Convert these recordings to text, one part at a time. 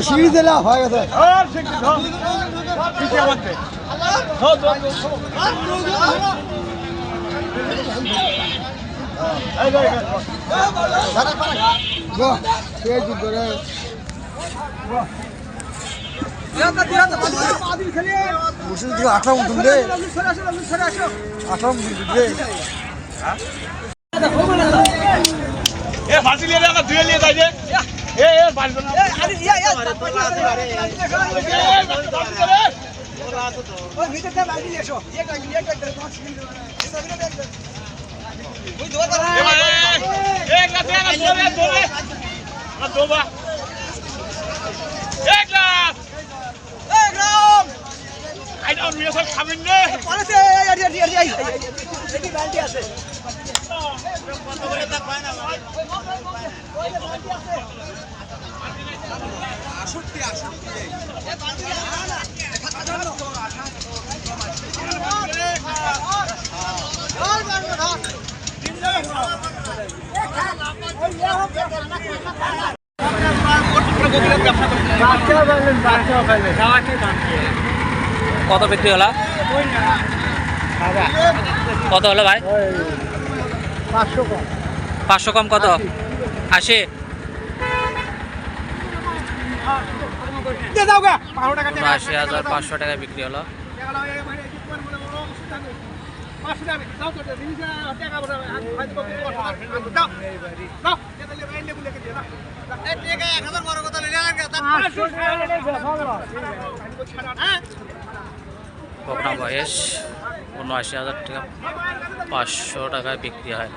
সিঁড়ি দিলে হয়ে গেছে। আঠারো মতন রে, আঠারো মতন রে। কত বিক্রি হলো? কত হলো ভাই? 500 কম কত? 80। 80,500 টাকা বিক্রি হলো। বকনা বয়স 79,000 টাকা, 500 টাকায় বিক্রি হয়।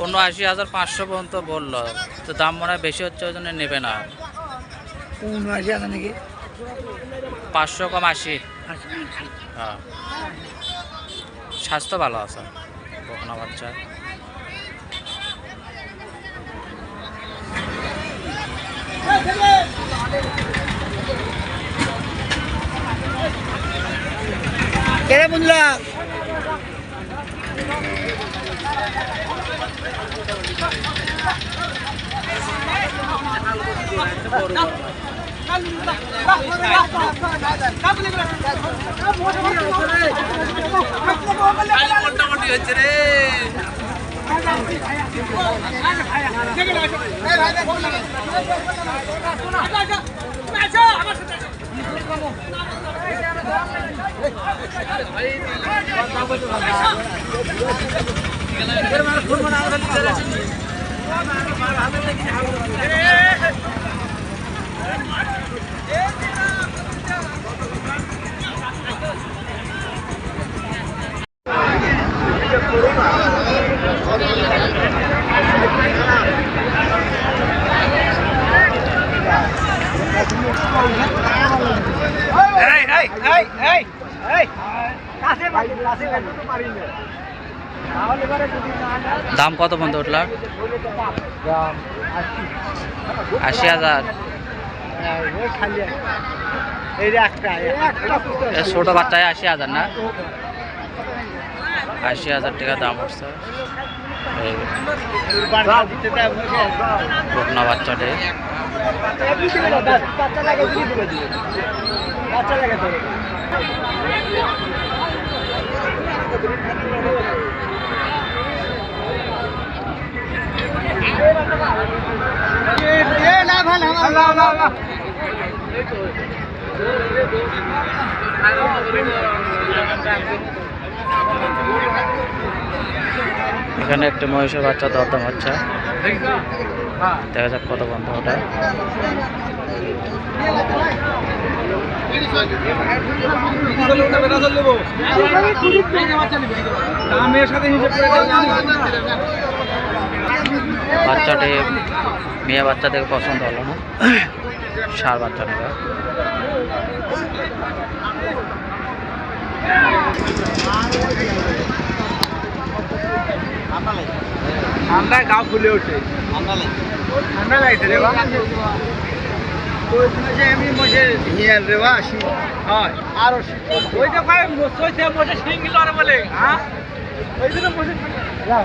অন্য 80,500 পর্যন্ত বললো, তো দাম মনে হয় বেশি হচ্ছে, ওই জন্য নেবে না। 79,000 নাকি? 500 কম 80। হ্যাঁ, স্বাস্থ্য ভালো আছে বকনা বাচ্চা। কেরে বুঝলা? মোটামুটি হচ্ছে রে। দাম কত বন্ধ উঠল? 80,000। ছোট বাচ্চায় 80,000 না? 80,000 টাকা দাম উঠছে বকনা বাচ্চাটে। এখানে একটা মহিষের বাচ্চা দরদাম হচ্ছে, দেখা যাক কত বন্ধ ওটা। বাচ্চাটি মেয়ে বাচ্চা দেখে পছন্দ হলো না, ষাঁড় বাচ্চা নেবে। ঠান্ডা গাও ফুলে ওঠে ঠান্ডা লাগছে রে বা এমনি মজে হিয়াল রে বা হয় আরো ওই যে ভাই মজে মজে সিঙ্গিল আর বলে হ্যাঁ ওই জন্য মজে যাও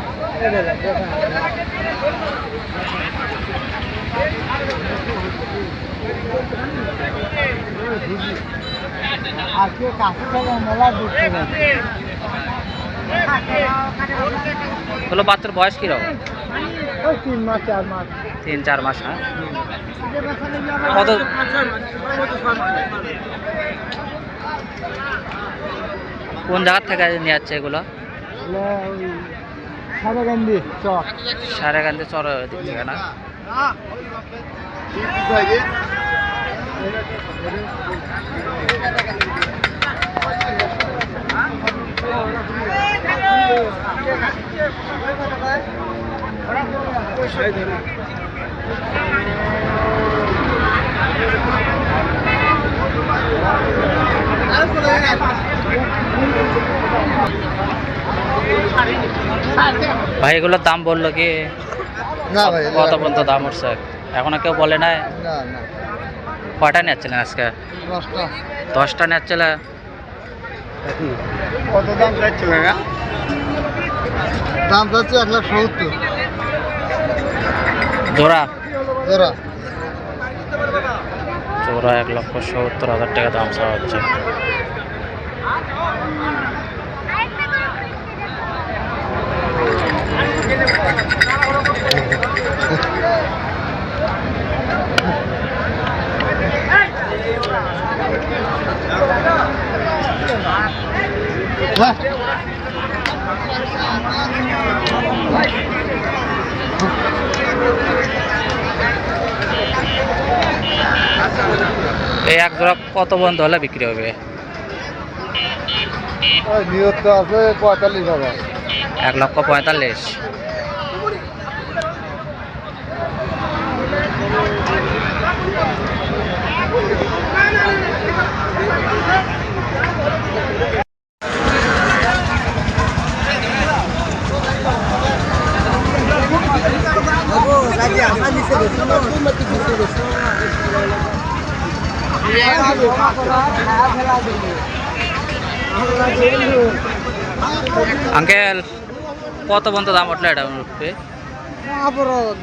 আজকে কাছে থেকে মেলা দেখতে হলো বাচ্চার বয়স কিরকম? ওই 3 মাস 4 মাস 3-4 মাস। হ্যাঁ, কত কোন জায়গার থেকে নিয়ে যাচ্ছে এগুলো? সারাগান্ধি চক সারেগান্ধি চর দিক থেকে না? ভাই এগুলোর দাম বললো কি? না ভাই কত পর্যন্ত দাম উঠছে এখনো কেউ বলে নাই? না না কয়টা নিচ্ছিলেন আজকে? 10টা নিচ্ছিলেন? কত দাম চাইছে কাকা? দাম চাচ্ছে 1,70,000 জোড়া? জোড়া জোড়া 1,70,000 টাকা দাম চাওয়া হচ্ছে। এই এক জোড়া কত বন্ধ হলে বিক্রি হবে? নিয়ত আছে 45,000। 1,45,000। আঙ্কেল কত পর্যন্ত দাম উঠলো এটা উঠবে?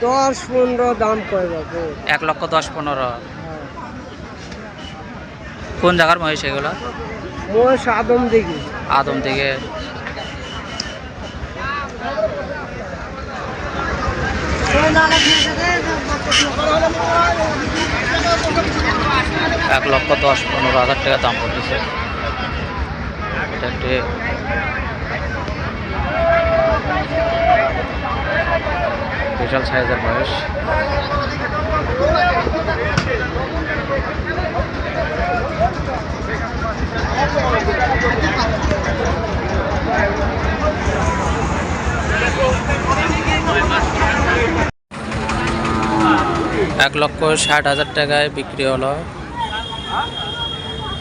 10-15 দাম কয় যাবে 1,10,15,000। কোন জায়গার মহিষ এগুলো? মহিষ আদম দেখি আদম থেকে। $1,10,15,000 টাকা দাম পড়তেছে। এটা একটি বিশাল সাইজের মহিষ। $1,60,000 টাকায় বিক্রি হলো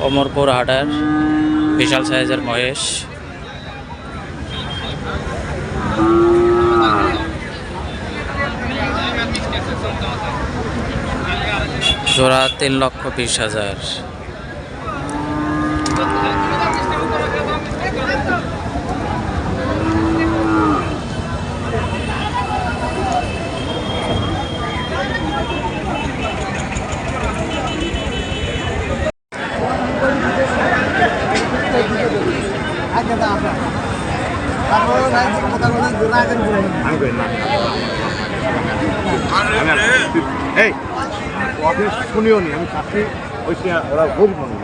অমরপুর হাটের বিশাল সাইজের মহিষ। জোড়া 3,20,000। এই অফিস শুনিও নি আমি চাকরি ওইসে ওরা গরিব মানুষ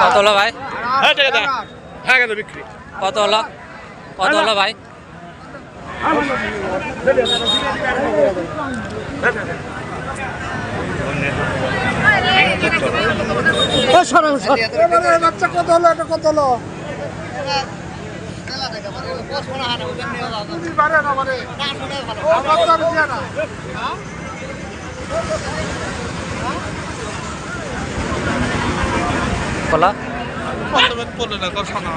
কত হলো ভাই? বিক্রি কত হলো? কত হলো ভাই? বাচ্চা কত হলো, এটা কত হলো? কলা না